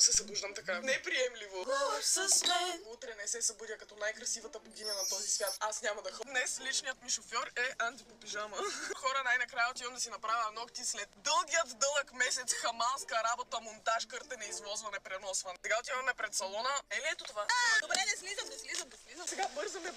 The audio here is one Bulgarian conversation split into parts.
се събуждам така. Неприемливо. Утре не се събудя като най-красивата богиня на този свят. Аз няма да ходя. Днес личният ми шофьор е Анди по пижама. Хора, най-накрая отивам да си направя ногти след дълъг месец хамалска работа, монтаж, къртене, извозване, преносване. Сега отиваме пред салона. Ли ето това? Добре, не слизам. Сега бързаме.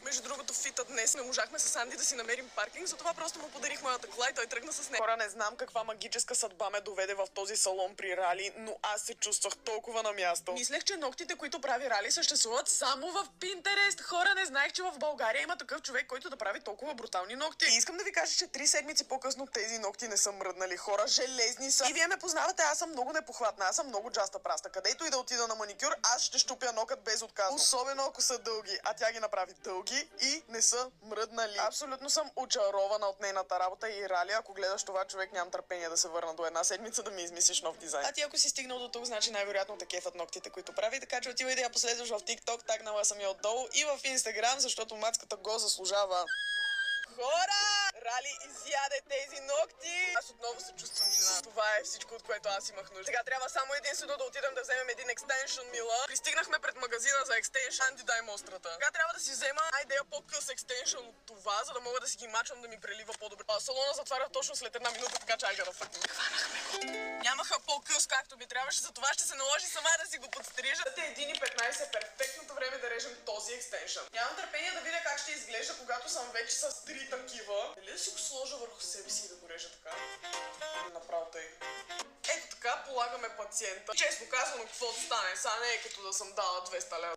Между другото, фита днес не можахме с Анди да си намерим паркинг, затова просто му подарих моята кола и той тръгна с нея. Хора, не знам каква магическа съдба ме доведе в този салон при Рали, но аз се чувствах толкова на място. Мислех, че ногтите, които прави Рали, съществуват само в Пинтерест. Хора, не знаех, че в България има такъв човек, който да прави толкова брутални ногти. И искам да ви кажа, че 3 седмици по-късно тези ногти не са мръднали. Хора, железни са. И вие ме познавате, аз съм много непохватна, аз съм много джаста праста. Където и да отида на маникюр, аз ще щупя нокът безотказно. Особено ако са дълги, а тя ги направи дълги и не са мръднали. Абсолютно съм очарована от нейната работа и Рали, ако гледаш това, човек, нямам търпение да се върна до една седмица да ми измислиш нов дизайн. А ти ако си стигнал до тук, значи най-вероятно те кефат ногтите, които прави, така че отивай да я последваш в TikTok, тагнала съм я отдолу и в Instagram, защото мацката го заслужава. Хора! Рали изяде тези ногти! Аз отново се чувствам жена. Това е всичко, от което аз имах нужда. Сега трябва само единствено да отидем да вземем един екстеншън мила. Пристигнахме пред магазина за екстеншън. Анди, дай мострата. Сега трябва да си взема айдея по-къс екстеншън от това, за да мога да си ги мачвам да ми прелива по-добре. Салона затваря точно след една минута, така че айга да фъкнем. Хванахме го. Нямаха по-къс, както ми трябваше, за това ще се наложи сама да си го подстрижа. Те 1:15 е перфектното време да режем този екстеншън. Нямам търпение да видя как ще изглежда, когато съм вече с 3 такива. Дали да си го сложа върху себе си и да го режа така? Направо тъй. Ето така полагаме пациента. Честно казано, каквото стане. Сега не е като да съм дала 200 лева.